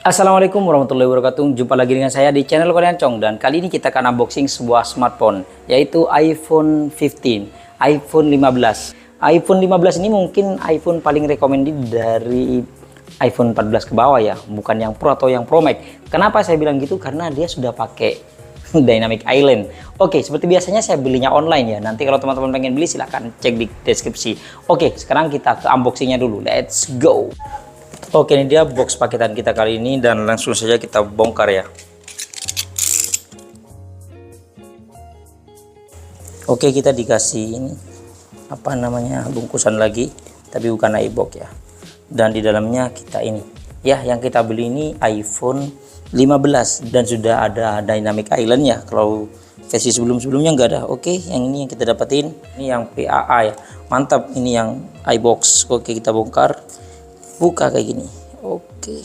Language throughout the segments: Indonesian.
Assalamualaikum warahmatullahi wabarakatuh. Jumpa lagi dengan saya di channel Korean Chong, dan kali ini kita akan unboxing sebuah smartphone, yaitu iPhone 15, iPhone 15. iPhone 15 ini mungkin iPhone paling recommended dari iPhone 14 ke bawah ya, bukan yang Pro atau yang Pro Max. Kenapa saya bilang gitu? Karena dia sudah pakai Dynamic Island. Oke, seperti biasanya saya belinya online ya. Nanti kalau teman-teman pengen beli silahkan cek di deskripsi. Oke, sekarang kita ke unboxingnya dulu. Let's go. Oke, ini dia box paketan kita kali ini, dan langsung saja kita bongkar ya. Oke, kita dikasih ini apa namanya, bungkusan lagi, tapi bukan iBox ya. Dan di dalamnya kita ini ya, yang kita beli ini iPhone 15 dan sudah ada Dynamic Island ya. Kalau versi sebelumnya nggak ada. Oke, yang ini yang kita dapetin, ini yang PAA ya, mantap. Ini yang iBox. Oke, kita bongkar, buka kayak gini. Oke,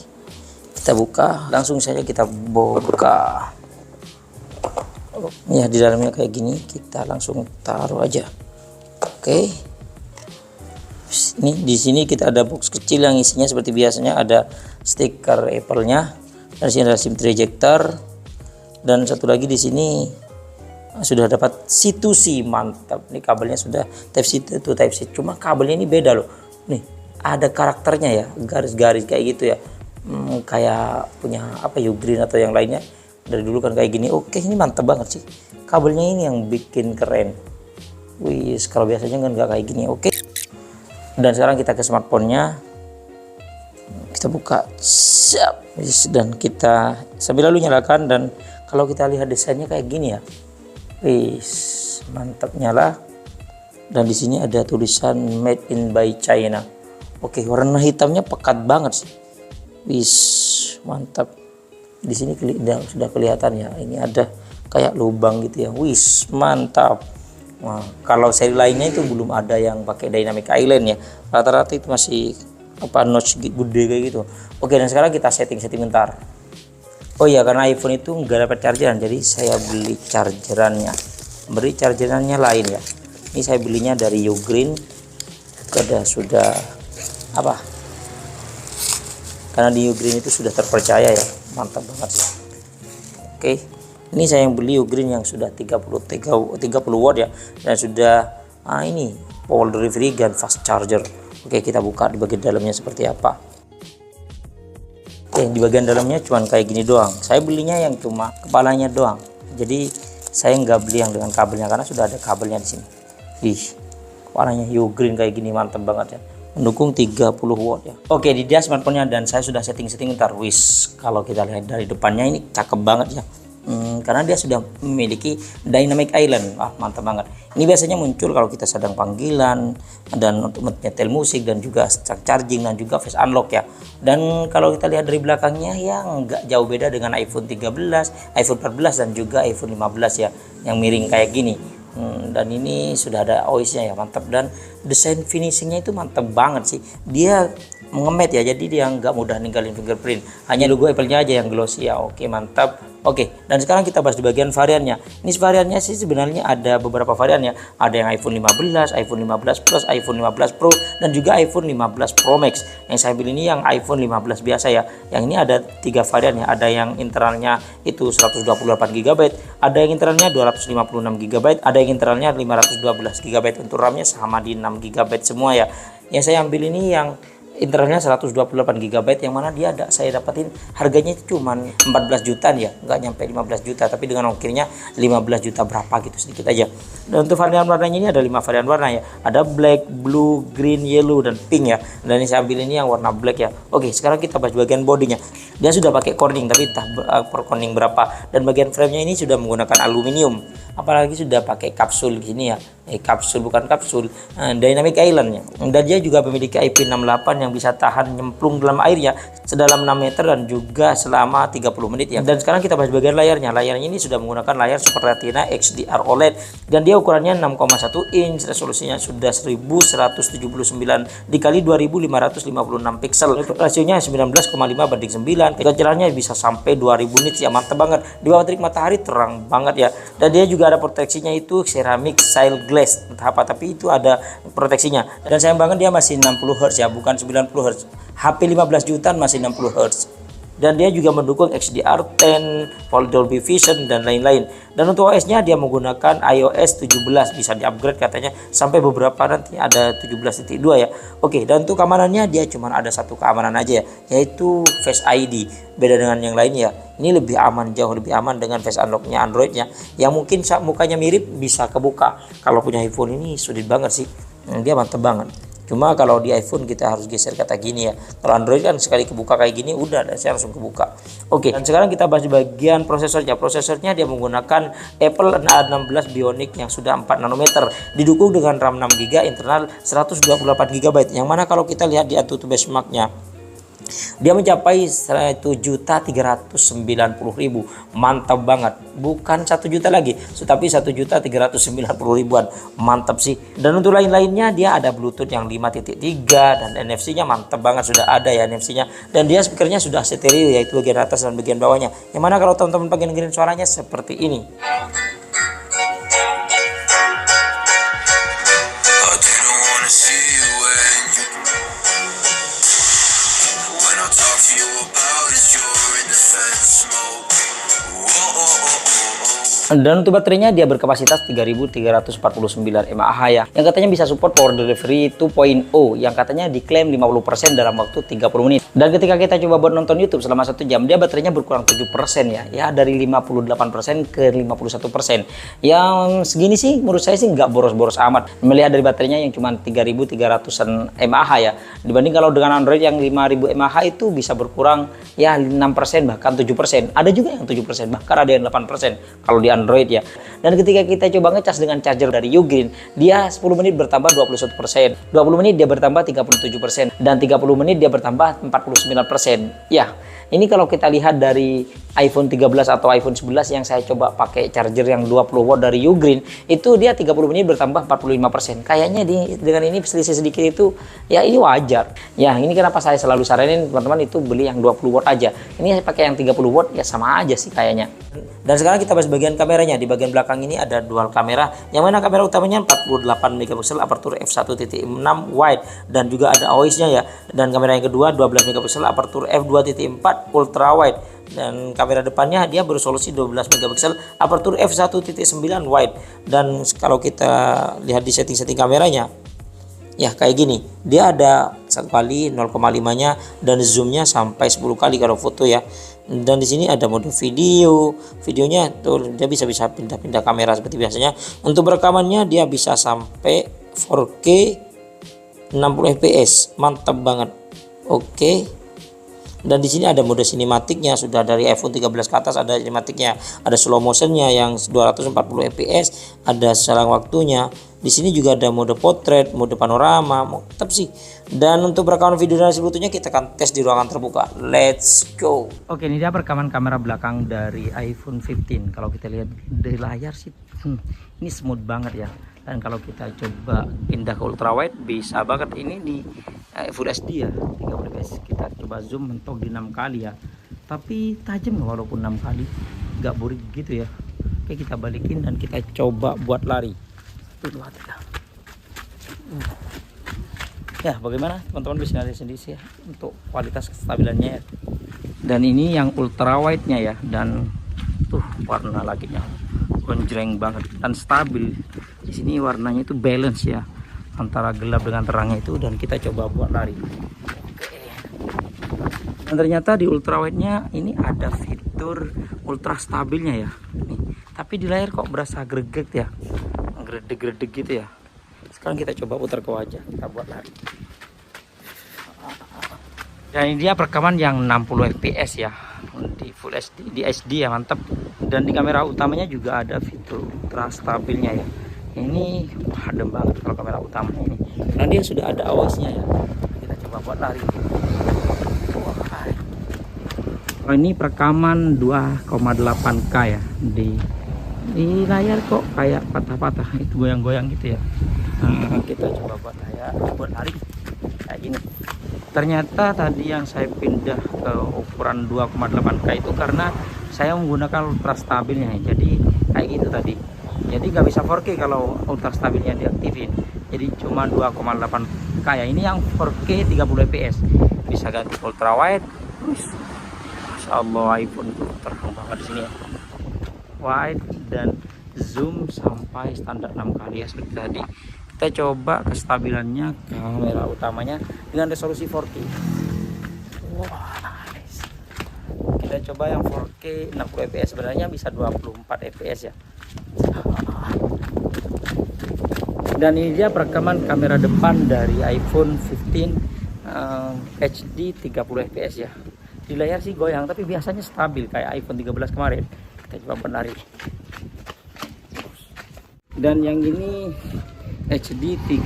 kita buka, langsung saja kita buka ya. Di dalamnya kayak gini, kita langsung taruh aja. Oke, ini di sini kita ada box kecil yang isinya seperti biasanya, ada stiker Apple-nya, dan sini ada SIM ejector, dan satu lagi di sini sudah dapat C2C. Mantap, ini kabelnya sudah Type C to Type C, cuma kabelnya ini beda loh. Nih ada karakternya ya, garis-garis kayak gitu ya, kayak punya apa, Ugreen atau yang lainnya. Dari dulu kan kayak gini. Oke, ini mantap banget sih, kabelnya ini yang bikin keren. Wih, kalau biasanya kan nggak kayak gini. Oke, dan sekarang kita ke smartphone-nya, kita buka, siap. Dan kita sambil lalu nyalakan, dan kalau kita lihat desainnya kayak gini ya, wih, mantap, nyala. Dan di sini ada tulisan Made in by China. Oke, warna hitamnya pekat banget sih. Wis, mantap. Di sini sudah kelihatan ya. Ini ada kayak lubang gitu ya. Wis, mantap. Nah, kalau seri lainnya itu belum ada yang pakai Dynamic Island ya. Rata-rata itu masih apa, notch gede kayak gitu. Oke, dan sekarang kita setting bentar. Oh iya, karena iPhone itu nggak dapat chargeran, jadi saya beli chargerannya. Beri chargerannya lain ya. Ini saya belinya dari Ugreen. Sudah apa, karena di Ugreen itu sudah terpercaya ya, mantap banget sih. Oke, ini saya yang beli Ugreen yang sudah 30 watt ya, dan sudah ini power delivery dan fast charger. Oke, kita buka di bagian dalamnya seperti apa. Oke, di bagian dalamnya cuman kayak gini doang. Saya belinya yang cuma kepalanya doang, jadi saya nggak beli yang dengan kabelnya karena sudah ada kabelnya di sini. Ih, warnanya Ugreen kayak gini, mantap banget ya, mendukung 30 watt ya. Oke, di dia smartphone-nya, dan saya sudah setting bentar. Wis, kalau kita lihat dari depannya ini cakep banget ya, karena dia sudah memiliki Dynamic Island. Mantap banget. Ini biasanya muncul kalau kita sedang panggilan, dan untuk menyetel musik, dan juga charging, dan juga face unlock ya. Dan kalau kita lihat dari belakangnya ya, nggak jauh beda dengan iPhone 13, iPhone 14, dan juga iPhone 15 ya, yang miring kayak gini. Dan ini sudah ada OIS-nya ya, mantap. Dan desain finishingnya itu mantap banget sih, dia mengemet ya, jadi dia nggak mudah ninggalin fingerprint, hanya logo Apple-nya aja yang glossy ya. Oke, mantap. Oke, dan sekarang kita bahas di bagian variannya. Ini variannya sih sebenarnya ada beberapa varian ya, ada yang iPhone 15, iPhone 15 Plus, iPhone 15 Pro, dan juga iPhone 15 Pro Max. Yang saya beli ini yang iPhone 15 biasa ya. Yang ini ada 3 varian ya, ada yang internalnya itu 128 GB, ada yang internalnya 256 GB, ada yang internalnya 512 GB. Untuk RAM-nya sama di 6 GB semua ya. Yang saya ambil ini yang internalnya 128 GB, yang mana saya dapatin harganya itu cuman 14 jutaan ya, nggak nyampe 15 juta, tapi dengan ongkirnya 15 juta berapa gitu, sedikit aja. Dan untuk varian warnanya ini ada 5 varian warna ya, ada black, blue, green, yellow, dan pink ya. Dan ini saya ambil ini yang warna black ya. Oke, sekarang kita bahas bagian bodinya. Dia sudah pakai Corning, tapi entah per Corning berapa. Dan bagian framenya ini sudah menggunakan aluminium, apalagi sudah pakai kapsul gini ya. Kapsul, bukan kapsul, Dynamic Island-nya. Dan dia juga memiliki IP68 yang bisa tahan nyemplung dalam airnya sedalam 6 meter, dan juga selama 30 menit ya. Dan sekarang kita bahas bagian layarnya. Layarnya ini sudah menggunakan layar Super Retina XDR OLED, dan dia ukurannya 6,1 inch, resolusinya sudah 1179 dikali 2556 pixel. Untuk rasionya 19,5 banding 9. Kecerdasannya bisa sampai 2000 nits ya, mantap banget. Di bawah terik matahari terang banget ya. Dan dia juga ada proteksinya, itu ceramic Shine Glass, entah apa, tapi itu ada proteksinya. Dan sayang banget dia masih 60 Hz ya, bukan 90 Hz. HP 15 jutaan masih 60 Hz. dan dia juga mendukung HDR10, Dolby Vision dan lain-lain. Dan untuk OS-nya dia menggunakan iOS 17, bisa di-upgrade katanya sampai beberapa nanti ada 17.2 ya. Oke, dan untuk keamanannya dia cuma ada satu keamanan aja ya, yaitu Face ID. Beda dengan yang lainnya, ini lebih aman, jauh lebih aman dengan Face Unlock-nya Android-nya, yang mungkin mukanya mirip bisa kebuka. Kalau punya iPhone ini sulit banget sih, dia mantep banget. Cuma kalau di iPhone kita harus geser kata gini ya. Kalau Android kan sekali kebuka kayak gini udah saya langsung kebuka. Oke, dan sekarang kita bahas di bagian prosesornya. Prosesornya dia menggunakan Apple A16 Bionic yang sudah 4 nanometer, didukung dengan RAM 6GB, internal 128GB. Yang mana kalau kita lihat di AnTuTu benchmark-nya, dia mencapai 1.390.000. Mantap banget, bukan 1 juta lagi, tetapi 1.390.000-an. Mantap sih. Dan untuk lain-lainnya dia ada Bluetooth yang 5.3 dan NFC-nya mantap banget, sudah ada ya NFC-nya. Dan dia speakernya sudah stereo, yaitu bagian atas dan bagian bawahnya. Yang mana kalau teman-teman pengen dengerin suaranya seperti ini. Dan untuk baterainya dia berkapasitas 3349 mAh ya, yang katanya bisa support power delivery 2.0, yang katanya diklaim 50% dalam waktu 30 menit. Dan ketika kita coba buat nonton YouTube selama 1 jam, dia baterainya berkurang 7% ya, dari 58% ke 51%. Yang segini sih menurut saya sih nggak boros-boros amat, melihat dari baterainya yang cuma 3300-an mAh ya, dibanding kalau dengan Android yang 5000 mAh itu bisa berkurang ya 6% bahkan 7%. Ada juga yang 7%, bahkan ada yang 8% kalau di Android ya. Dan ketika kita coba ngecas dengan charger dari Ugreen, dia 10 menit bertambah 21%, 20 menit dia bertambah 37%, dan 30 menit dia bertambah 49%. Ya, ini kalau kita lihat dari iPhone 13 atau iPhone 11 yang saya coba pakai charger yang 20 watt dari Ugreen, itu dia 30 menit bertambah 45%. Kayaknya dengan ini selisih sedikit itu ya ini wajar. Ya, ini kenapa saya selalu saranin teman-teman itu beli yang 20 watt aja. Ini saya pakai yang 30 watt ya sama aja sih kayaknya. Dan sekarang kita bahas bagian kameranya. Di bagian belakang ini ada dual kamera, yang mana kamera utamanya 48 megapiksel aperture f1.6 wide, dan juga ada OIS-nya ya. Dan kamera yang kedua 12 megapiksel aperture f2.4 ultra wide, dan kamera depannya dia beresolusi 12 megapiksel aperture f1.9 wide. Dan kalau kita lihat di setting-setting kameranya ya kayak gini, dia ada 1 kali 0,5 nya dan zoomnya sampai 10 kali kalau foto ya. Dan di sini ada mode videonya tuh, dia bisa pindah-pindah kamera seperti biasanya. Untuk rekamannya dia bisa sampai 4K 60 fps, mantap banget. Oke. Dan di sini ada mode sinematiknya, sudah dari iPhone 13 ke atas ada sinematiknya, ada slow motionnya yang 240 fps, ada selang waktunya. Di sini juga ada mode portrait, mode panorama, mantap sih. Dan untuk rekaman video dan sebetulnya kita akan tes di ruangan terbuka. Let's go. Oke, ini dia rekaman kamera belakang dari iPhone 15. Kalau kita lihat dari layar sih, ini smooth banget ya. Dan kalau kita coba pindah ke ultrawide bisa banget, ini di Full HD ya, 30 fps. Kita coba zoom mentok di 6 kali ya, tapi tajam walaupun 6 kali, nggak boring gitu ya. Oke, kita balikin dan kita coba buat lari. 1, 2, 3. Ya, bagaimana teman-teman bisa lihat sendiri sih ya, untuk kualitas kestabilannya ya. Dan ini yang ultrawide nya ya, dan tuh warna laginya gonjreng banget dan stabil. Di sini warnanya itu balance ya, antara gelap dengan terangnya itu. Dan kita coba buat lari. Dan ternyata di ultrawide nya ini ada fitur ultra stabilnya ya. Nih, tapi di layar kok berasa greget ya, gredeg-gredeg gitu ya. Sekarang kita coba putar ke wajah, kita buat lari. Dan ini dia perekaman yang 60 fps ya, di Full HD, di SD ya, mantap. Dan di kamera utamanya juga ada fitur ultra stabilnya ya. Ini adem banget kalau kamera utama ini, karena dia sudah ada OIS-nya ya. Kita coba buat lari. Oh, ini perekaman 2,8K ya. Di layar kok kayak patah-patah, itu goyang-goyang gitu ya. Nah, kita coba buat lari kayak gini. Ternyata tadi yang saya pindah ke ukuran 2,8K itu karena saya menggunakan ultra stabilnya, jadi kayak gitu tadi. Jadi nggak bisa 4K kalau ultra stabilnya diaktifin, jadi cuma 2,8K ya. Ini yang 4K 30 fps, bisa ganti ultra wide, Masya Allah, iPhone itu terang banget di sini ya, wide dan zoom sampai standar 6 kali ya seperti tadi. Kita coba kestabilannya kamera utamanya dengan resolusi 4K. Wah, nice. Kita coba yang 4K 60 fps, sebenarnya bisa 24 fps ya. Dan ini dia perekaman kamera depan dari iPhone 15 HD 30 fps ya. Di layar sih goyang, tapi biasanya stabil kayak iPhone 13 kemarin. Kita coba berlari. Dan yang ini HD 60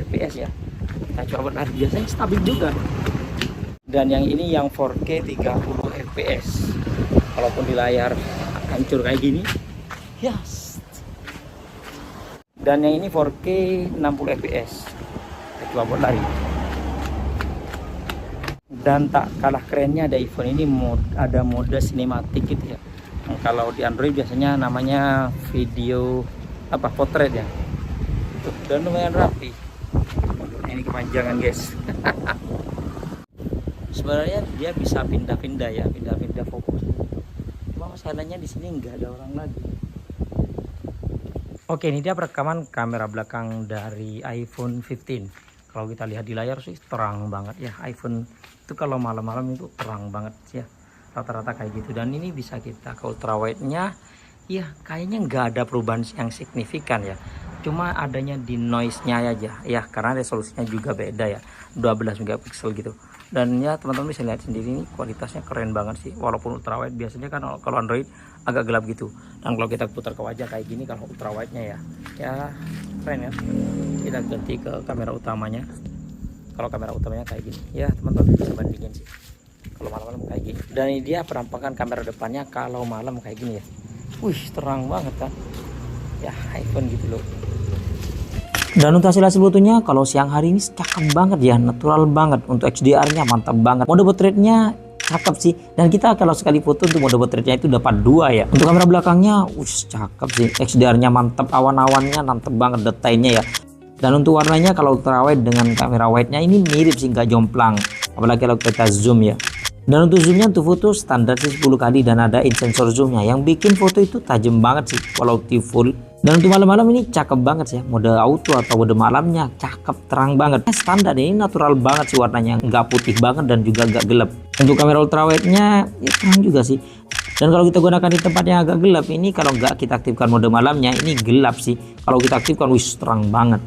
fps ya. Kita coba berlari, biasanya stabil juga. Dan yang ini yang 4K 30 fps. Walaupun di layar hancur kayak gini. Yes. Dan yang ini 4K 60 fps. Kita coba berlari. Dan tak kalah kerennya ada iPhone ini ada mode sinematik gitu ya. Kalau di Android biasanya namanya video portrait ya. Dan lumayan rapi. Ini kepanjangan guys. Sebenarnya dia bisa pindah-pindah ya, pindah-pindah fokus. Cuma masalahnya di sini nggak ada orang lagi. Oke, ini dia perekaman kamera belakang dari iPhone 15. Kalau kita lihat di layar sih terang banget ya. iPhone itu kalau malam-malam itu terang banget ya, rata-rata kayak gitu. Dan ini bisa kita ke ultrawide-nya ya, kayaknya nggak ada perubahan yang signifikan ya, cuma adanya di noise-nya aja ya, karena resolusinya juga beda ya, 12 megapiksel gitu. Dan ya teman-teman bisa lihat sendiri nih, kualitasnya keren banget sih. Walaupun ultrawide biasanya kan kalau Android agak gelap gitu, dan kalau kita putar ke wajah kayak gini kalau ultrawide-nya ya keren ya. Kita ganti ke kamera utamanya. Kalau kamera utamanya kayak gini ya, teman-teman bisa bandingin sih kalau malam-malam kayak gini. Dan ini dia penampakan kamera depannya kalau malam kayak gini ya. Wih, terang banget kan ya, iPhone gitu loh. Dan untuk hasil fotonya kalau siang hari ini cakep banget ya, natural banget. Untuk HDR-nya mantap banget, mode portrait-nya cakep sih. Dan kita kalau sekali foto untuk mode portrait-nya itu dapat 2 ya. Untuk kamera belakangnya cakep sih, HDR-nya mantap, awan-awannya mantap banget, detailnya ya. Dan untuk warnanya kalau ultrawide dengan kamera wide-nya ini mirip sih, nggak jomplang, apalagi kalau kita zoom ya. Dan untuk zoomnya untuk foto standar sih 10 kali, dan ada in sensor zoomnya yang bikin foto itu tajam banget sih walau di full. Dan untuk malam-malam ini cakep banget sih ya, mode auto atau mode malamnya cakep, terang banget. Standar ini natural banget sih warnanya, nggak putih banget dan juga nggak gelap. Untuk kamera ultrawide-nya ya terang juga sih. Dan kalau kita gunakan di tempat yang agak gelap ini, kalau nggak kita aktifkan mode malamnya ini gelap sih. Kalau kita aktifkan terang banget.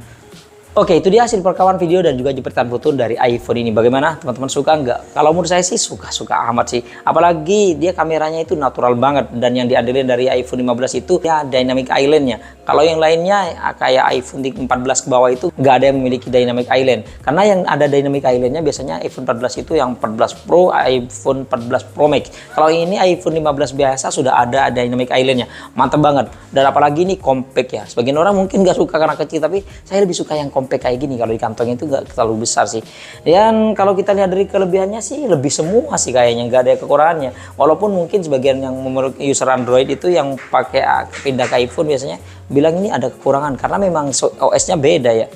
Oke, itu dia hasil perekaman video dan juga jepretan foto dari iPhone ini. Bagaimana teman-teman, suka nggak? Kalau menurut saya sih suka amat sih. Apalagi dia kameranya itu natural banget, dan yang diandelin dari iPhone 15 itu ya dynamic island-nya. Kalau yang lainnya kayak iPhone 14 ke bawah itu nggak ada yang memiliki dynamic island. Karena yang ada dynamic island-nya biasanya iPhone 14 itu yang 14 Pro, iPhone 14 Pro Max. Kalau ini iPhone 15 biasa sudah ada dynamic island-nya. Mantap banget. Dan apalagi ini compact ya. Sebagian orang mungkin nggak suka karena kecil, tapi saya lebih suka yang compact kayak gini. Kalau di kantongnya itu nggak terlalu besar sih. Dan kalau kita lihat dari kelebihannya sih lebih semua sih kayaknya, nggak ada kekurangannya. Walaupun mungkin sebagian yang user Android itu yang pakai pindah ke iPhone biasanya bilang ini ada kekurangan karena memang OS-nya beda ya.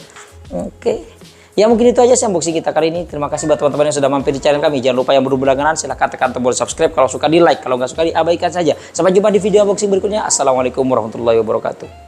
Oke. Ya mungkin itu aja sih unboxing kita kali ini. Terima kasih buat teman-teman yang sudah mampir di channel kami. Jangan lupa yang baru berlangganan silahkan tekan tombol subscribe. Kalau suka di like, kalau nggak suka diabaikan saja. Sampai jumpa di video unboxing berikutnya. Assalamualaikum warahmatullahi wabarakatuh.